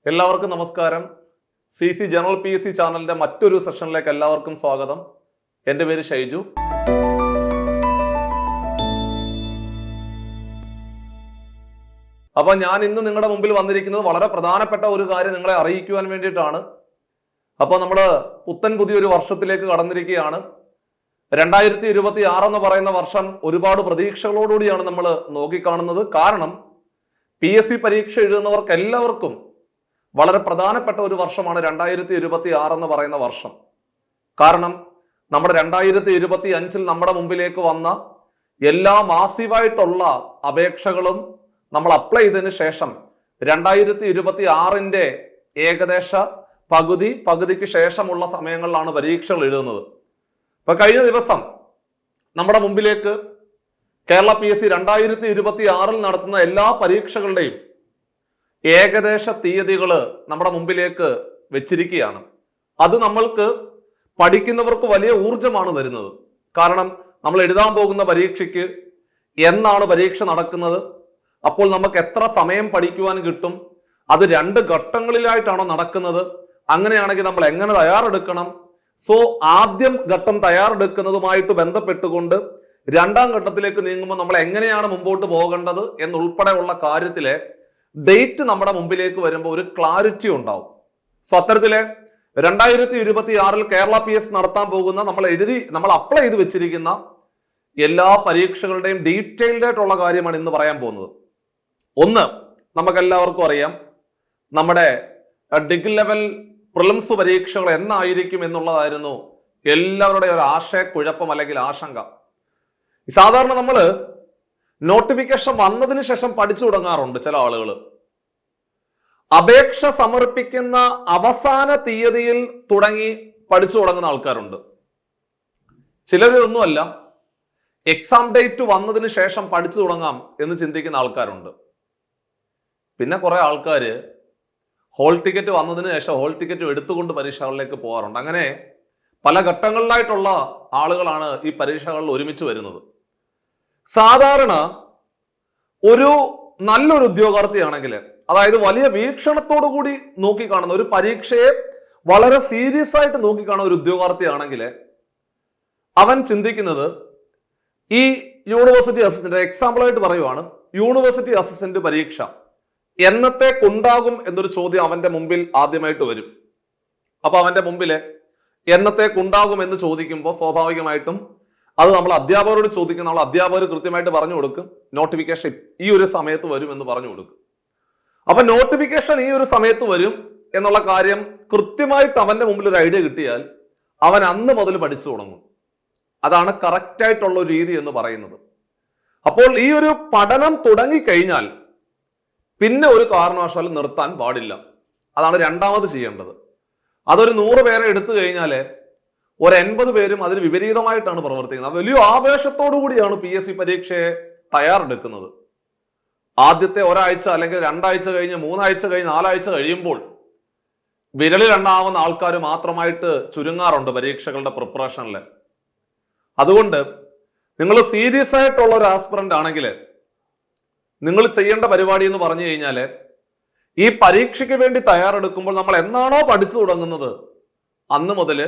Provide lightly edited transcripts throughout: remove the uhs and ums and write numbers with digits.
എല്ലാവർക്കും നമസ്കാരം. CC general PSC ചാനലിന്റെ മറ്റൊരു സെഷനിലേക്ക് എല്ലാവർക്കും സ്വാഗതം. എൻ്റെ പേര് ഷൈജു. അപ്പോൾ ഞാൻ ഇന്ന് നിങ്ങളുടെ മുമ്പിൽ വന്നിരിക്കുന്നത് വളരെ പ്രധാനപ്പെട്ട ഒരു കാര്യം നിങ്ങളെ അറിയിക്കുവാൻ വേണ്ടിയിട്ടാണ്. അപ്പോൾ നമ്മൾ പുതിയൊരു വർഷത്തിലേക്ക് കടന്നിരിക്കുകയാണ്. 2026 എന്ന് പറയുന്ന വർഷം ഒരുപാട് പ്രതീക്ഷകളോടുകൂടിയാണ് നമ്മൾ നോക്കിക്കാണുന്നത്. കാരണം PSC പരീക്ഷ എഴുതുന്നവർക്ക് എല്ലാവർക്കും വളരെ പ്രധാനപ്പെട്ട ഒരു വർഷമാണ് 2026 എന്ന് പറയുന്ന വർഷം. കാരണം നമ്മുടെ 2025 നമ്മുടെ മുമ്പിലേക്ക് വന്ന എല്ലാ മാസീവായിട്ടുള്ള അപേക്ഷകളും നമ്മൾ അപ്ലൈ ചെയ്തതിനു ശേഷം 2026 ഏകദേശ പകുതിക്ക് ശേഷമുള്ള സമയങ്ങളിലാണ് പരീക്ഷകൾ എഴുതുന്നത്. ഇപ്പൊ കഴിഞ്ഞ ദിവസം നമ്മുടെ മുമ്പിലേക്ക് കേരള PSC 2026 നടത്തുന്ന എല്ലാ പരീക്ഷകളുടെയും ഏകദേശ തീയതികൾ നമ്മുടെ മുമ്പിലേക്ക് വെച്ചിരിക്കുകയാണ്. അത് നമ്മൾക്ക് പഠിക്കുന്നവർക്ക് വലിയ ഊർജമാണ് തരുന്നത്. കാരണം നമ്മൾ എഴുതാൻ പോകുന്ന പരീക്ഷയ്ക്ക് എന്നാണ് പരീക്ഷ നടക്കുന്നത്, അപ്പോൾ നമുക്ക് എത്ര സമയം പഠിക്കുവാൻ കിട്ടും, അത് 2 ഘട്ടങ്ങളിലായിട്ടാണോ നടക്കുന്നത്, അങ്ങനെയാണെങ്കിൽ നമ്മൾ എങ്ങനെ തയ്യാറെടുക്കണം. സോ ആദ്യം ഘട്ടം തയ്യാറെടുക്കുന്നതുമായിട്ട് ബന്ധപ്പെട്ടുകൊണ്ട് 2ാം ഘട്ടത്തിലേക്ക് നീങ്ങുമ്പോൾ നമ്മൾ എങ്ങനെയാണ് മുമ്പോട്ട് പോകേണ്ടത് എന്നുൾപ്പെടെയുള്ള കാര്യത്തിലെ ഡേറ്റ് നമ്മുടെ മുമ്പിലേക്ക് വരുമ്പോൾ ഒരു ക്ലാരിറ്റി ഉണ്ടാവും. സോ അത്തരത്തിലെ 2026 കേരള PSC നടത്താൻ പോകുന്ന നമ്മൾ അപ്ലൈ ചെയ്ത് വെച്ചിരിക്കുന്ന എല്ലാ പരീക്ഷകളുടെയും ഡീറ്റെയിൽഡ് ആയിട്ടുള്ള കാര്യമാണ് ഇന്ന് പറയാൻ പോകുന്നത്. ഒന്ന്, നമുക്കെല്ലാവർക്കും അറിയാം, നമ്മുടെ ഡിഗ്രി ലെവൽ പ്രിലിംസ് പരീക്ഷകൾ എന്നായിരിക്കും എന്നുള്ളതായിരുന്നു എല്ലാവരുടെയും ഒരു ആശയക്കുഴപ്പം അല്ലെങ്കിൽ ആശങ്ക. സാധാരണ നമ്മൾ നോട്ടിഫിക്കേഷൻ വന്നതിന് ശേഷം പഠിച്ചു തുടങ്ങാറുണ്ട്. ചില ആളുകൾ അപേക്ഷ സമർപ്പിക്കുന്ന അവസാന തീയതിയിൽ തുടങ്ങി പഠിച്ചു തുടങ്ങുന്ന ആൾക്കാരുണ്ട്. ചിലരൊന്നുമല്ല, എക്സാം ഡേറ്റ് വന്നതിന് ശേഷം പഠിച്ചു തുടങ്ങാം എന്ന് ചിന്തിക്കുന്ന ആൾക്കാരുണ്ട്. പിന്നെ കുറെ ആൾക്കാർ ഹോൾ ടിക്കറ്റ് വന്നതിന് ശേഷം ഹോൾ ടിക്കറ്റ് എടുത്തുകൊണ്ട് പരീക്ഷകളിലേക്ക് പോകാറുണ്ട്. അങ്ങനെ പല ഘട്ടങ്ങളിലായിട്ടുള്ള ആളുകളാണ് ഈ പരീക്ഷകളിൽ ഒരുമിച്ച് വരുന്നത്. സാധാരണ ഒരു നല്ലൊരു ഉദ്യോഗാർത്ഥിയാണെങ്കിൽ, അതായത് വലിയ വീക്ഷണത്തോടു കൂടി നോക്കിക്കാണുന്ന, ഒരു പരീക്ഷയെ വളരെ സീരിയസ് ആയിട്ട് നോക്കിക്കാണുന്ന ഒരു ഉദ്യോഗാർത്ഥിയാണെങ്കിൽ അവൻ ചിന്തിക്കുന്നത് ഈ യൂണിവേഴ്സിറ്റി അസിസ്റ്റന്റ്, എക്സാമ്പിളായിട്ട് പറയുവാണ്, യൂണിവേഴ്സിറ്റി അസിസ്റ്റന്റ് പരീക്ഷ എന്നത്തേക്കുണ്ടാകും എന്നൊരു ചോദ്യം അവന്റെ മുമ്പിൽ ആദ്യമായിട്ട് വരും. അപ്പൊ അവന്റെ മുമ്പില് എന്നത്തേക്കുണ്ടാകും എന്ന് ചോദിക്കുമ്പോൾ സ്വാഭാവികമായിട്ടും അത് നമ്മൾ അധ്യാപകരോട് ചോദിക്കും. നമ്മൾ അധ്യാപകർ കൃത്യമായിട്ട് പറഞ്ഞു കൊടുക്കും, നോട്ടിഫിക്കേഷൻ ഈ ഒരു സമയത്ത് വരും എന്ന് പറഞ്ഞു കൊടുക്കും. അപ്പൊ നോട്ടിഫിക്കേഷൻ ഈ ഒരു സമയത്ത് വരും എന്നുള്ള കാര്യം കൃത്യമായിട്ട് അവന്റെ മുമ്പിൽ ഒരു ഐഡിയ കിട്ടിയാൽ അവൻ അന്ന് മുതൽ പഠിച്ചു തുടങ്ങും. അതാണ് കറക്റ്റ് ആയിട്ടുള്ള ഒരു രീതി എന്ന് പറയുന്നത്. അപ്പോൾ ഈ ഒരു പഠനം തുടങ്ങിക്കഴിഞ്ഞാൽ പിന്നെ ഒരു കാരണവശാലും നിർത്താൻ പാടില്ല. അതാണ് രണ്ടാമത് ചെയ്യേണ്ടത്. അതൊരു 100 പേരെ എടുത്തു കഴിഞ്ഞാല് ഒരു 80 പേരും അതിന് വിപരീതമായിട്ടാണ് പ്രവർത്തിക്കുന്നത്. വലിയ ആവേശത്തോടു കൂടിയാണ് PSC പരീക്ഷയെ തയ്യാറെടുക്കുന്നത്. ആദ്യത്തെ ഒരാഴ്ച അല്ലെങ്കിൽ 2 ആഴ്ച കഴിഞ്ഞ് 3 ആഴ്ച കഴിഞ്ഞ് 4 ആഴ്ച കഴിയുമ്പോൾ വിരലിൽ എണ്ണാവുന്ന ആൾക്കാർ മാത്രമായിട്ട് ചുരുങ്ങാറുണ്ട് പരീക്ഷകളുടെ പ്രിപ്പറേഷനിൽ. അതുകൊണ്ട് നിങ്ങൾ സീരിയസ് ആയിട്ടുള്ള ഒരു ആസ്പിറന്റ് ആണെങ്കിൽ നിങ്ങൾ ചെയ്യേണ്ട പരിപാടി എന്ന് പറഞ്ഞു കഴിഞ്ഞാൽ, ഈ പരീക്ഷയ്ക്ക് വേണ്ടി തയ്യാറെടുക്കുമ്പോൾ നമ്മൾ എന്നാണോ പഠിച്ചു തുടങ്ങുന്നത് അന്ന് മുതൽ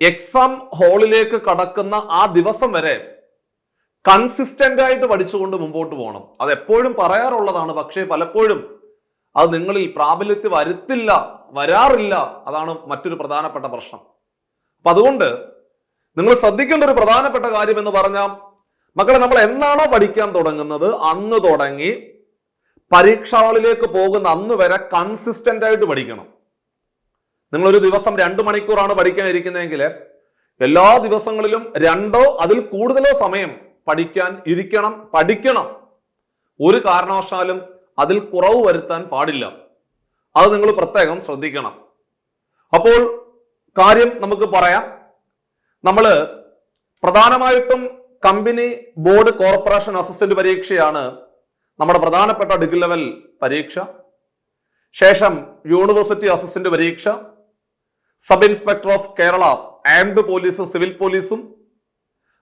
എക്സാം ഹാളിലേക്ക് കടക്കുന്ന ആ ദിവസം വരെ കൺസിസ്റ്റന്റ് ആയിട്ട് പഠിച്ചുകൊണ്ട് മുമ്പോട്ട് പോകണം. അത് എപ്പോഴും പറയാറുള്ളതാണ്, പക്ഷേ പലപ്പോഴും അത് നിങ്ങളിൽ പ്രാബല്യത്തിൽ വരാറില്ല. അതാണ് മറ്റൊരു പ്രധാനപ്പെട്ട പ്രശ്നം. അപ്പൊ അതുകൊണ്ട് നിങ്ങൾ ശ്രദ്ധിക്കേണ്ട ഒരു പ്രധാനപ്പെട്ട കാര്യം എന്ന് പറഞ്ഞാൽ, മക്കളെ, നമ്മൾ എന്നാണോ പഠിക്കാൻ തുടങ്ങുന്നത് അന്ന് തുടങ്ങി പരീക്ഷാ ഹാളിലേക്ക് പോകുന്ന അന്ന് വരെ കൺസിസ്റ്റന്റ് ആയിട്ട് പഠിക്കണം. നിങ്ങളൊരു ദിവസം 2 മണിക്കൂറാണ് പഠിക്കാൻ ഇരിക്കുന്നതെങ്കിൽ എല്ലാ ദിവസങ്ങളിലും 2ഓ അതിൽ കൂടുതലോ സമയം പഠിക്കാൻ ഇരിക്കണം, പഠിക്കണം. ഒരു കാരണവശാലും അതിൽ കുറവ് വരുത്താൻ പാടില്ല. അത് നിങ്ങൾ പ്രത്യേകം ശ്രദ്ധിക്കണം. അപ്പോൾ കാര്യം നമുക്ക് പറയാം. നമ്മൾ പ്രധാനമായിട്ടും കമ്പനി, ബോർഡ്, കോർപ്പറേഷൻ അസിസ്റ്റന്റ് പരീക്ഷയാണ് നമ്മുടെ പ്രധാനപ്പെട്ട ഡിഗ്രി ലെവൽ പരീക്ഷ. ശേഷം യൂണിവേഴ്സിറ്റി അസിസ്റ്റന്റ് പരീക്ഷ, sub inspector of Kerala armed പോലീസും സിവിൽ പോലീസും,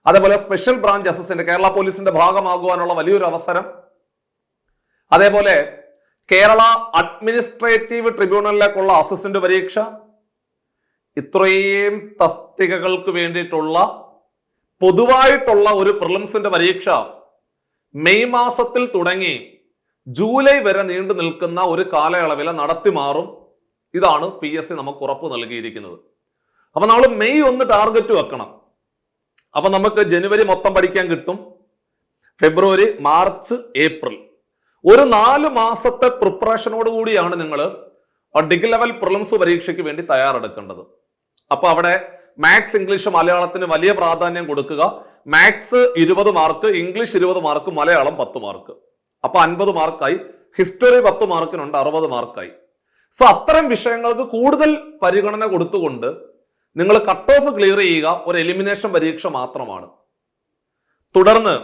അതേപോലെ സ്പെഷ്യൽ ബ്രാഞ്ച് അസിസ്റ്റന്റ് കേരള പോലീസിന്റെ ഭാഗമാകുവാനുള്ള വലിയൊരു അവസരം, അതേപോലെ കേരള അഡ്മിനിസ്ട്രേറ്റീവ് ട്രിബ്യൂണലിലേക്കുള്ള അസിസ്റ്റന്റ് പരീക്ഷ, ഇത്രയും തസ്തികകൾക്ക് വേണ്ടിയിട്ടുള്ള പൊതുവായിട്ടുള്ള ഒരു പ്രിലിംസിന്റെ പരീക്ഷ മെയ് മാസത്തിൽ തുടങ്ങി ജൂലൈ വരെ നീണ്ടു നിൽക്കുന്ന ഒരു കാലയളവിൽ നടത്തി മാറും. ഇതാണ് PSC നമുക്ക് ഉറപ്പ് നൽകിയിരിക്കുന്നത്. അപ്പൊ നമ്മൾ മെയ് 1 ടാർഗറ്റ് വെക്കണം. അപ്പൊ നമുക്ക് ജനുവരി മൊത്തം പഠിക്കാൻ കിട്ടും, ഫെബ്രുവരി, മാർച്ച്, ഏപ്രിൽ, ഒരു 4 മാസത്തെ പ്രിപ്പറേഷനോട് കൂടിയാണ് നിങ്ങൾ ഡിഗ്രി ലെവൽ പ്രിലിംസ് പരീക്ഷയ്ക്ക് വേണ്ടി തയ്യാറെടുക്കേണ്ടത്. അപ്പൊ അവിടെ മാത്സ്, ഇംഗ്ലീഷ്, മലയാളത്തിന് വലിയ പ്രാധാന്യം കൊടുക്കുക. Maths 20 mark, English 20 mark, Malayalam 10 mark. അപ്പൊ 50 മാർക്കായി. ഹിസ്റ്ററി 10 മാർക്കിനുണ്ട്, 60 മാർക്കായി. സോ അത്തരം വിഷയങ്ങൾക്ക് കൂടുതൽ പരിഗണന കൊടുത്തുകൊണ്ട് നിങ്ങൾ കട്ട് ഓഫ് ക്ലിയർ ചെയ്യുക ഒരു എലിമിനേഷൻ പരീക്ഷ മാത്രമാണ്. തുടർന്ന്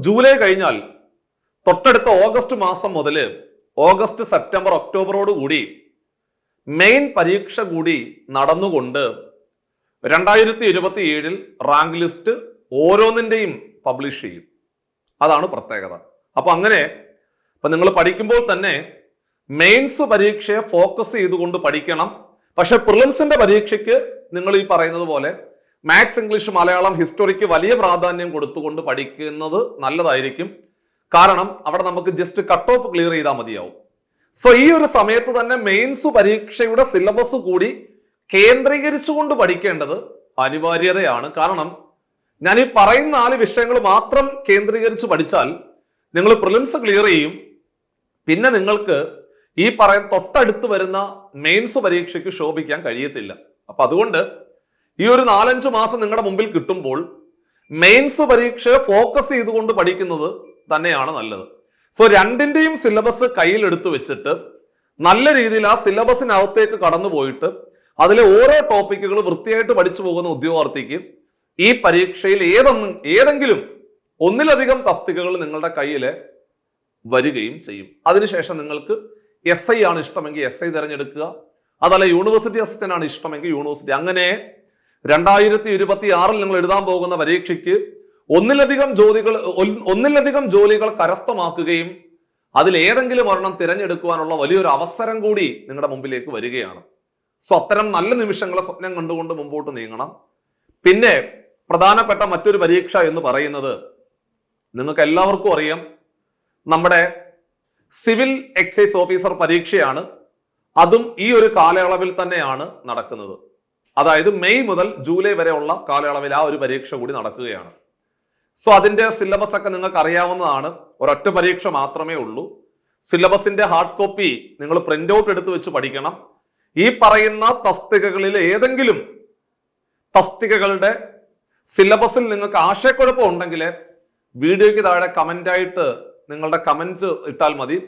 ജൂലൈ കഴിഞ്ഞാൽ തൊട്ടടുത്ത ഓഗസ്റ്റ് മാസം മുതൽ ഓഗസ്റ്റ്, സെപ്റ്റംബർ, ഒക്ടോബറോട് കൂടി മെയിൻ പരീക്ഷ കൂടി നടന്നുകൊണ്ട് 2027 റാങ്ക് ലിസ്റ്റ് ഓരോന്നിന്റെയും പബ്ലിഷ് ചെയ്യും. അതാണ് പ്രത്യേകത. അപ്പൊ അങ്ങനെ ഇപ്പൊ നിങ്ങൾ പഠിക്കുമ്പോൾ തന്നെ മെയിൻസ് പരീക്ഷയെ ഫോക്കസ് ചെയ്തുകൊണ്ട് പഠിക്കണം. പക്ഷെ പ്രിലിംസിന്റെ പരീക്ഷയ്ക്ക് നിങ്ങൾ ഈ പറയുന്നത് പോലെ മാത്സ്, ഇംഗ്ലീഷ്, മലയാളം, ഹിസ്റ്ററിക്ക് വലിയ പ്രാധാന്യം കൊടുത്തുകൊണ്ട് പഠിക്കുന്നത് നല്ലതായിരിക്കും. കാരണം അവിടെ നമുക്ക് ജസ്റ്റ് കട്ട് ഓഫ് ക്ലിയർ ചെയ്താൽ മതിയാവും. സോ ഈ ഒരു സമയത്ത് തന്നെ മെയിൻസ് പരീക്ഷയുടെ സിലബസ് കൂടി കേന്ദ്രീകരിച്ചുകൊണ്ട് പഠിക്കേണ്ടത് അനിവാര്യതയാണ്. കാരണം ഞാൻ ഈ പറയുന്ന 4 വിഷയങ്ങൾ മാത്രം കേന്ദ്രീകരിച്ച് പഠിച്ചാൽ നിങ്ങൾ പ്രിലിംസ് ക്ലിയർ ചെയ്യും. പിന്നെ നിങ്ങൾക്ക് ഈ പറയുന്ന തൊട്ടടുത്ത് വരുന്ന മെയിൻസ് പരീക്ഷയ്ക്ക് ശോഭിക്കാൻ കഴിയത്തില്ല. അപ്പൊ അതുകൊണ്ട് ഈ ഒരു 4-5 മാസം നിങ്ങളുടെ മുമ്പിൽ കിട്ടുമ്പോൾ മെയിൻസ് പരീക്ഷയെ ഫോക്കസ് ചെയ്തുകൊണ്ട് പഠിക്കുന്നത് തന്നെയാണ് നല്ലത്. സോ രണ്ടിന്റെയും സിലബസ് കയ്യിലെടുത്ത് വെച്ചിട്ട് നല്ല രീതിയിൽ ആ സിലബസിനകത്തേക്ക് കടന്നു പോയിട്ട് അതിലെ ഓരോ ടോപ്പിക്കുകൾ വൃത്തിയായിട്ട് പഠിച്ചു പോകുന്ന ഉദ്യോഗാർത്ഥിക്ക് ഈ പരീക്ഷയിൽ ഏതെങ്കിലും ഒന്നിലധികം തസ്തികകൾ നിങ്ങളുടെ കയ്യിൽ വരികയും ചെയ്യും. അതിനുശേഷം നിങ്ങൾക്ക് SI ആണ് ഇഷ്ടമെങ്കിൽ SI തിരഞ്ഞെടുക്കുക, അതല്ല യൂണിവേഴ്സിറ്റി അസിസ്റ്റന്റ് ആണ് ഇഷ്ടമെങ്കിൽ യൂണിവേഴ്സിറ്റി. അങ്ങനെ 2026 നിങ്ങൾ എഴുതാൻ പോകുന്ന പരീക്ഷയ്ക്ക് ഒന്നിലധികം ജോലികൾ കരസ്ഥമാക്കുകയും അതിലേതെങ്കിലും ഒരെണ്ണം തിരഞ്ഞെടുക്കുവാനുള്ള വലിയൊരു അവസരം കൂടി നിങ്ങളുടെ മുമ്പിലേക്ക് വരികയാണ്. സോ അത്തരം നല്ല നിമിഷങ്ങളെ സ്വപ്നം കണ്ടുകൊണ്ട് മുമ്പോട്ട് നീങ്ങണം. പിന്നെ പ്രധാനപ്പെട്ട മറ്റൊരു പരീക്ഷ എന്ന് പറയുന്നത് നിങ്ങൾക്ക് എല്ലാവർക്കും അറിയാം, നമ്മുടെ സിവിൽ എക്സൈസ് ഓഫീസർ പരീക്ഷയാണ്. അതും ഈ ഒരു കാലയളവിൽ തന്നെയാണ് നടക്കുന്നത്. അതായത് മെയ് മുതൽ ജൂലൈ വരെയുള്ള കാലയളവിൽ ആ ഒരു പരീക്ഷ കൂടി നടക്കുകയാണ്. സോ അതിന്റെ സിലബസ് ഒക്കെ നിങ്ങൾക്ക് അറിയാവുന്നതാണ്. ഒരൊറ്റ പരീക്ഷ മാത്രമേ ഉള്ളൂ. സിലബസിന്റെ ഹാർഡ് കോപ്പി നിങ്ങൾ പ്രിന്റ് ഔട്ട് എടുത്ത് വെച്ച് പഠിക്കണം. ഈ പറയുന്ന തസ്തികകളിൽ ഏതെങ്കിലും തസ്തികകളുടെ സിലബസിൽ നിങ്ങൾക്ക് ആശയക്കുഴപ്പം ഉണ്ടെങ്കിൽ വീഡിയോയ്ക്ക് താഴെ കമന്റായിട്ട് നിങ്ങളുടെ കമന്റ് ഇട്ടാൽ മതി.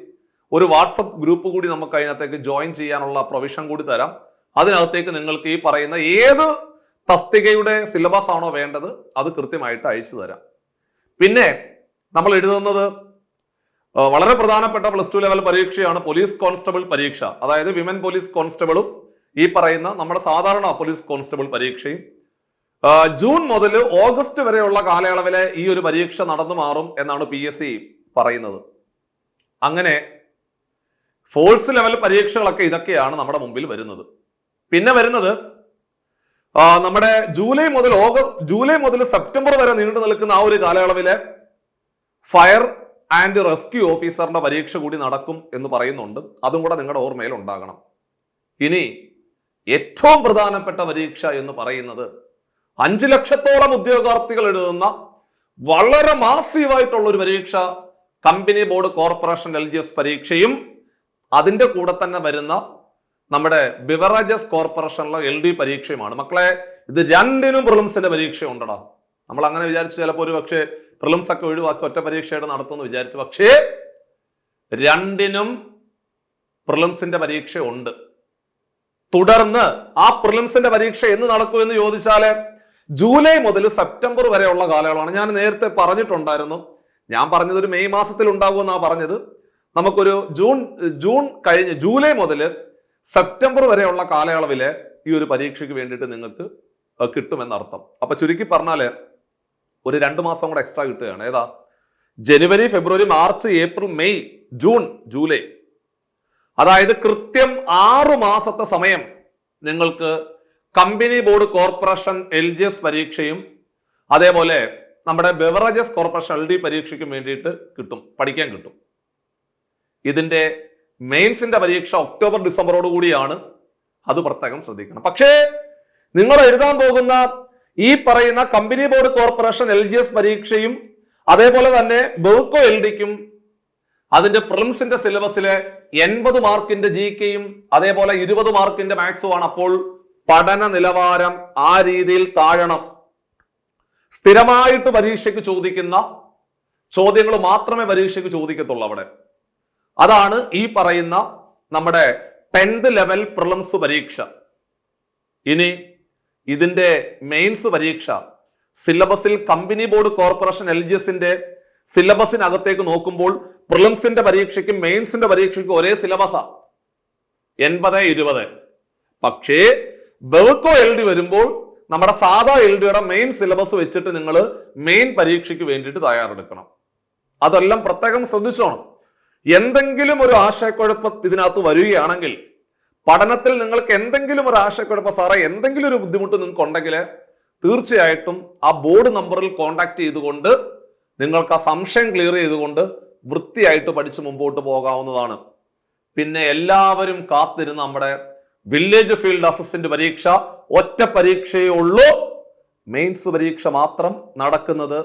ഒരു വാട്സപ്പ് ഗ്രൂപ്പ് കൂടി നമുക്ക് അതിനകത്തേക്ക് ജോയിൻ ചെയ്യാനുള്ള പ്രൊവിഷൻ കൂടി തരാം. അതിനകത്തേക്ക് നിങ്ങൾക്ക് ഈ പറയുന്ന ഏത് തസ്തികയുടെ സിലബസ് ആണോ വേണ്ടത് അത് കൃത്യമായിട്ട് അയച്ചു തരാം. പിന്നെ നമ്മൾ എഴുതുന്നത് വളരെ പ്രധാനപ്പെട്ട +2 ലെവൽ പരീക്ഷയാണ് പോലീസ് കോൺസ്റ്റബിൾ പരീക്ഷ. അതായത് വിമൻ പോലീസ് കോൺസ്റ്റബിളും ഈ പറയുന്ന നമ്മുടെ സാധാരണ പോലീസ് കോൺസ്റ്റബിൾ പരീക്ഷയും ജൂൺ മുതൽ ഓഗസ്റ്റ് വരെയുള്ള കാലയളവിലെ ഈ ഒരു പരീക്ഷ നടന്നു മാറും എന്നാണ് PSC പറയുന്നത്. അങ്ങനെ ഫോഴ്സ് ലെവൽ പരീക്ഷകളൊക്കെ ഇതൊക്കെയാണ് നമ്മുടെ മുമ്പിൽ വരുന്നത്. പിന്നെ വരുന്നത് നമ്മുടെ ജൂലൈ മുതൽ സെപ്റ്റംബർ വരെ നീണ്ടു നിൽക്കുന്ന ആ ഒരു കാലയളവിലെ ഫയർ ആൻഡ് റെസ്ക്യൂ ഓഫീസറിന്റെ പരീക്ഷ കൂടി നടക്കും എന്ന് പറയുന്നുണ്ട്. അതും കൂടെ നിങ്ങളുടെ ഓർമ്മയിൽ ഉണ്ടാകണം. ഇനി ഏറ്റവും പ്രധാനപ്പെട്ട പരീക്ഷ എന്ന് പറയുന്നത് 5 ലക്ഷത്തോളം ഉദ്യോഗാർത്ഥികൾ എഴുതുന്ന വളരെ മാസീവായിട്ടുള്ള ഒരു പരീക്ഷ, കമ്പനി ബോർഡ് കോർപ്പറേഷൻ LGS പരീക്ഷയും അതിന്റെ കൂടെ തന്നെ വരുന്ന നമ്മുടെ ബിവറേജസ് കോർപ്പറേഷനിലെ LD പരീക്ഷയുമാണ്. മക്കളെ, ഇത് രണ്ടിനും പ്രിലിംസിന്റെ പരീക്ഷ ഉണ്ടടാ. നമ്മൾ അങ്ങനെ വിചാരിച്ചു ചിലപ്പോൾ ഒരു പക്ഷേ പ്രിലിംസ് ഒക്കെ ഒഴിവാക്കി ഒറ്റ പരീക്ഷയുടെ നടത്തുമെന്ന് വിചാരിച്ചു. പക്ഷേ രണ്ടിനും പ്രിലിംസിന്റെ പരീക്ഷ ഉണ്ട്. തുടർന്ന് ആ പ്രിലിംസിന്റെ പരീക്ഷ എന്ന് നടക്കൂ എന്ന് ചോദിച്ചാല് ജൂലൈ മുതൽ സെപ്റ്റംബർ വരെയുള്ള കാലയളവാണ്. ഞാൻ നേരത്തെ പറഞ്ഞിട്ടുണ്ടായിരുന്നു. ഞാൻ പറഞ്ഞത് ഒരു മെയ് മാസത്തിൽ ഉണ്ടാകുമെന്നാണ് പറഞ്ഞത്. നമുക്കൊരു ജൂൺ കഴിഞ്ഞ് ജൂലൈ മുതൽ സെപ്റ്റംബർ വരെയുള്ള കാലയളവില് ഈ ഒരു പരീക്ഷയ്ക്ക് വേണ്ടിയിട്ട് നിങ്ങൾക്ക് കിട്ടുമെന്നർത്ഥം. അപ്പൊ ചുരുക്കി പറഞ്ഞാല് ഒരു 2 മാസം കൂടെ എക്സ്ട്രാ കിട്ടുകയാണ്. ഏതാ? ജനുവരി, ഫെബ്രുവരി, March, April, May June, July, അതായത് കൃത്യം 6 മാസത്തെ സമയം നിങ്ങൾക്ക് കമ്പനി ബോർഡ് കോർപ്പറേഷൻ LGS പരീക്ഷയും അതേപോലെ നമ്മുടെ ബെവറേജസ് കോർപ്പറേഷൻ LD പരീക്ഷയ്ക്കും വേണ്ടിയിട്ട് പഠിക്കാൻ കിട്ടും. ഇതിന്റെ മെയിൻസിന്റെ പരീക്ഷ ഒക്ടോബർ ഡിസംബറോട് കൂടിയാണ്. അത് പ്രത്യേകം ശ്രദ്ധിക്കണം. പക്ഷേ നിങ്ങൾ എഴുതാൻ പോകുന്ന ഈ പറയുന്ന കമ്പനി ബോർഡ് കോർപ്പറേഷൻ LGS പരീക്ഷയും അതേപോലെ തന്നെ ബെവ്കോ LDക്കും അതിന്റെ പ്രിലിംസിന്റെ സിലബസിലെ 80 മാർക്കിന്റെ GKയും അതേപോലെ 20 മാർക്കിന്റെ മാത്സുമാണ്. അപ്പോൾ പഠന നിലവാരം ആ രീതിയിൽ താഴണം. സ്ഥിരമായിട്ട് പരീക്ഷയ്ക്ക് ചോദിക്കുന്ന ചോദ്യങ്ങൾ മാത്രമേ പരീക്ഷയ്ക്ക് ചോദിക്കത്തുള്ളൂ അവിടെ. അതാണ് ഈ പറയുന്ന നമ്മുടെ 10th ലെവൽ പ്രിലിംസ് പരീക്ഷ. ഇനി ഇതിന്റെ മെയിൻസ് പരീക്ഷ സിലബസിൽ കമ്പനി ബോർഡ് കോർപ്പറേഷൻ LGSന്റെ സിലബസിനകത്തേക്ക് നോക്കുമ്പോൾ പ്രിലിംസിന്റെ പരീക്ഷയ്ക്കും മെയിൻസിന്റെ പരീക്ഷയ്ക്കും ഒരേ സിലബസാ 80-20. പക്ഷേ ബെവ്കോ LD വരുമ്പോൾ നമ്മുടെ സാധാ LDയുടെ മെയിൻ സിലബസ് വെച്ചിട്ട് നിങ്ങൾ മെയിൻ പരീക്ഷയ്ക്ക് വേണ്ടിയിട്ട് തയ്യാറെടുക്കണം. അതെല്ലാം പ്രത്യേകം ശ്രദ്ധിച്ചോണം. എന്തെങ്കിലും ഒരു ആശയക്കുഴപ്പം ഇതിനകത്ത് വരികയാണെങ്കിൽ, പഠനത്തിൽ നിങ്ങൾക്ക് എന്തെങ്കിലും ഒരു ആശയക്കുഴപ്പം, സാറേ എന്തെങ്കിലും ഒരു ബുദ്ധിമുട്ട് നിങ്ങൾക്ക് ഉണ്ടെങ്കിൽ തീർച്ചയായിട്ടും ആ ബോർഡ് നമ്പറിൽ കോൺടാക്ട് ചെയ്തുകൊണ്ട് നിങ്ങൾക്ക് ആ സംശയം ക്ലിയർ ചെയ്തുകൊണ്ട് വൃത്തിയായിട്ട് പഠിച്ച് മുമ്പോട്ട് പോകാവുന്നതാണ്. പിന്നെ എല്ലാവരും കാത്തിരുന്ന നമ്മുടെ വില്ലേജ് ഫീൽഡ് അസിസ്റ്റന്റ് പരീക്ഷ ഒറ്റ പരീക്ഷയേ ഉള്ളൂ. മെയിൻസ് പരീക്ഷ മാത്രം നടക്കുന്നത്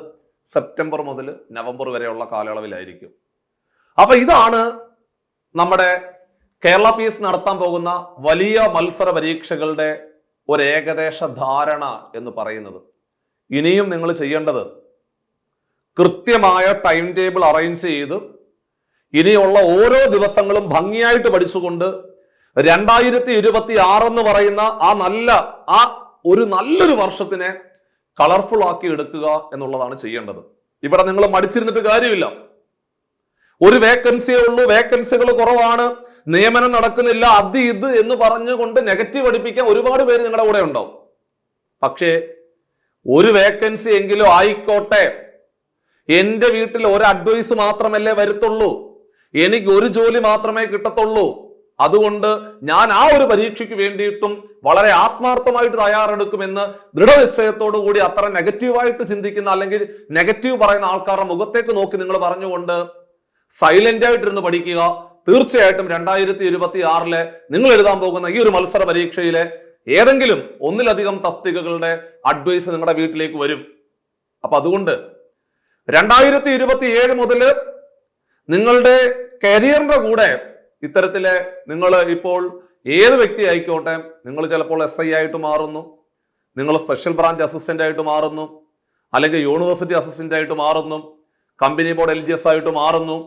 സെപ്റ്റംബർ മുതൽ നവംബർ വരെയുള്ള കാലയളവിലായിരിക്കും. അപ്പൊ ഇതാണ് നമ്മുടെ കേരള PSC നടത്താൻ പോകുന്ന വലിയ മത്സര പരീക്ഷകളുടെ ഒരു ഏകദേശ ധാരണ എന്ന് പറയുന്നത്. ഇനിയും നിങ്ങൾ ചെയ്യേണ്ടത് കൃത്യമായ ടൈം ടേബിൾ അറേഞ്ച് ചെയ്ത് ഇനിയുള്ള ഓരോ ദിവസങ്ങളും ഭംഗിയായിട്ട് പഠിച്ചുകൊണ്ട് 2026 എന്ന് പറയുന്ന ഒരു നല്ലൊരു വർഷത്തിനെ കളർഫുൾ ആക്കി എടുക്കുക എന്നുള്ളതാണ് ചെയ്യേണ്ടത്. ഇവിടെ നിങ്ങൾ മടിച്ചിരുന്നിട്ട് കാര്യമില്ല. ഒരു വേക്കൻസിയേ ഉള്ളൂ, വേക്കൻസികൾ കുറവാണ്, നിയമനം നടക്കുന്നില്ല, അത് ഇത് എന്ന് പറഞ്ഞുകൊണ്ട് നെഗറ്റീവ് അടിപ്പിക്കാൻ ഒരുപാട് പേര് നിങ്ങളുടെ കൂടെ ഉണ്ടാവും. പക്ഷേ ഒരു വേക്കൻസി എങ്കിലും ആയിക്കോട്ടെ, എന്റെ വീട്ടിൽ ഒരു അഡ്വൈസ് മാത്രമല്ലേ വരത്തുള്ളൂ, എനിക്ക് ഒരു ജോലി മാത്രമേ കിട്ടത്തുള്ളൂ, അതുകൊണ്ട് ഞാൻ ആ ഒരു പരീക്ഷയ്ക്ക് വേണ്ടിയിട്ടും വളരെ ആത്മാർത്ഥമായിട്ട് തയ്യാറെടുക്കുമെന്ന് ദൃഢനിശ്ചയത്തോടു കൂടി അത്ര നെഗറ്റീവായിട്ട് ചിന്തിക്കുന്ന അല്ലെങ്കിൽ നെഗറ്റീവ് പറയുന്ന ആൾക്കാരുടെ മുഖത്തേക്ക് നോക്കി നിങ്ങൾ പറഞ്ഞുകൊണ്ട് സൈലന്റ് ആയിട്ടിരുന്ന് പഠിക്കുക. തീർച്ചയായിട്ടും 2026 നിങ്ങൾ എഴുതാൻ പോകുന്ന ഈ ഒരു മത്സര പരീക്ഷയിലെ ഏതെങ്കിലും ഒന്നിലധികം തസ്തികകളുടെ അഡ്വൈസ് നിങ്ങളുടെ വീട്ടിലേക്ക് വരും. അപ്പൊ അതുകൊണ്ട് 2027 മുതൽ നിങ്ങളുടെ കരിയറിന്റെ കൂടെ ഇത്തരത്തിലെ നിങ്ങൾ ഇപ്പോൾ ഏത് വ്യക്തി ആയിക്കോട്ടെ, നിങ്ങൾ ചിലപ്പോൾ SI ആയിട്ട് മാറുന്നു, നിങ്ങൾ സ്പെഷ്യൽ ബ്രാഞ്ച് അസിസ്റ്റന്റ് ആയിട്ട് മാറുന്നു, അല്ലെങ്കിൽ യൂണിവേഴ്സിറ്റി അസിസ്റ്റന്റ് ആയിട്ട് മാറുന്നു, കമ്പനി ബോർഡ് LGS ആയിട്ട് മാറുന്നു,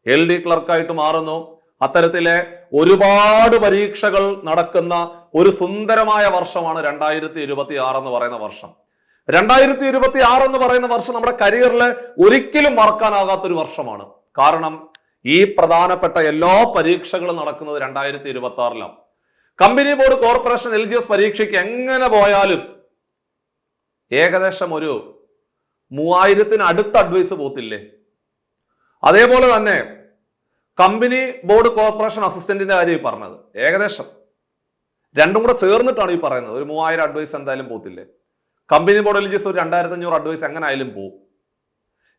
LD ക്ലർക്കായിട്ട് മാറുന്നു. അത്തരത്തിലെ ഒരുപാട് പരീക്ഷകൾ നടക്കുന്ന ഒരു സുന്ദരമായ വർഷമാണ് 2026 എന്ന് പറയുന്ന വർഷം. 2026 എന്ന് പറയുന്ന വർഷം നമ്മുടെ കരിയറിൽ ഒരിക്കലും മറക്കാനാകാത്തൊരു വർഷമാണ്. കാരണം ഈ പ്രധാനപ്പെട്ട എല്ലാ പരീക്ഷകളും നടക്കുന്നത് 2026 കമ്പനി ബോർഡ് കോർപ്പറേഷൻ LGS പരീക്ഷയ്ക്ക് എങ്ങനെ പോയാലും ഏകദേശം ഒരു 3000 അടുത്ത അഡ്വൈസ് പോത്തില്ലേ. അതേപോലെ തന്നെ കമ്പനി ബോർഡ് കോർപ്പറേഷൻ അസിസ്റ്റന്റിന്റെ കാര്യം പറഞ്ഞത് ഏകദേശം രണ്ടും കൂടെ ചേർന്നിട്ടാണ് ഈ പറയുന്നത്. ഒരു 3000 അഡ്വൈസ് എന്തായാലും പോത്തില്ലേ. കമ്പനി ബോർഡ് LGS ഒരു 2500 അഡ്വൈസ് എങ്ങനെ ആയാലും പോകും.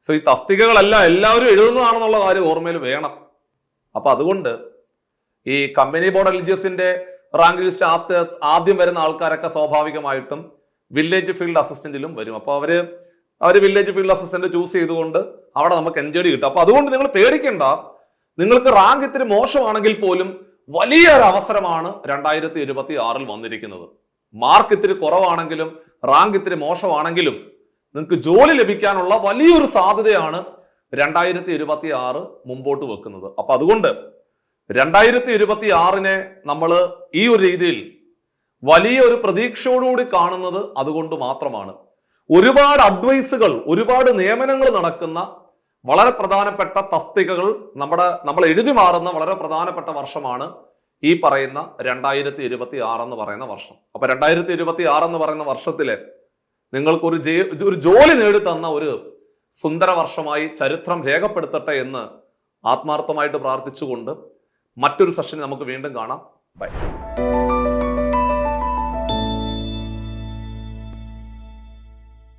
സോ ഈ തസ്തികകളെല്ലാം എല്ലാവരും എഴുതുന്നതാണെന്നുള്ള കാര്യം ഓർമ്മയിൽ വേണം. അപ്പൊ അതുകൊണ്ട് ഈ കമ്പനി ബോർഡ് LGSന്റെ റാങ്ക് ലിസ്റ്റ് ആദ്യം വരുന്ന ആൾക്കാരൊക്കെ സ്വാഭാവികമായിട്ടും വില്ലേജ് ഫീൽഡ് അസിസ്റ്റന്റിലും വരും. അപ്പൊ അവര് വില്ലേജ് ഫീൽഡ് അസിസ്റ്റന്റ് ചൂസ് ചെയ്തുകൊണ്ട് അവിടെ നമുക്ക് എൻജോയ് കിട്ടും. അപ്പൊ അതുകൊണ്ട് നിങ്ങൾ പേടിക്കണ്ട. നിങ്ങൾക്ക് റാങ്ക് ഇത്തിരി മോശമാണെങ്കിൽ പോലും വലിയൊരു അവസരമാണ് 2026 വന്നിരിക്കുന്നത്. മാർക്ക് ഇത്തിരി കുറവാണെങ്കിലും റാങ്ക് ഇത്തിരി മോശമാണെങ്കിലും നിങ്ങൾക്ക് ജോലി ലഭിക്കാനുള്ള വലിയൊരു സാധ്യതയാണ് 2026 മുമ്പോട്ട് വെക്കുന്നത്. അപ്പൊ അതുകൊണ്ട് 2026 നമ്മൾ ഈ ഒരു രീതിയിൽ വലിയൊരു പ്രതീക്ഷയോടുകൂടി കാണുന്നത് അതുകൊണ്ട് മാത്രമാണ്. ഒരുപാട് അഡ്വൈസുകൾ, ഒരുപാട് നിയമനങ്ങൾ നടക്കുന്ന വളരെ പ്രധാനപ്പെട്ട തസ്തികകൾ നമ്മൾ എഴുതി മാറുന്ന വളരെ പ്രധാനപ്പെട്ട വർഷമാണ് ഈ പറയുന്ന 2026 എന്ന് പറയുന്ന വർഷം. അപ്പൊ 2026 എന്ന് പറയുന്ന വർഷത്തില് നിങ്ങൾക്ക് ഒരു ജോലി നേടിത്തന്ന ഒരു സുന്ദര വർഷമായി ചരിത്രം രേഖപ്പെടുത്തട്ടെ എന്ന് ആത്മാർത്ഥമായിട്ട് പ്രാർത്ഥിച്ചുകൊണ്ട് മറ്റൊരു സെഷൻ നമുക്ക് വീണ്ടും കാണാം. ബൈ.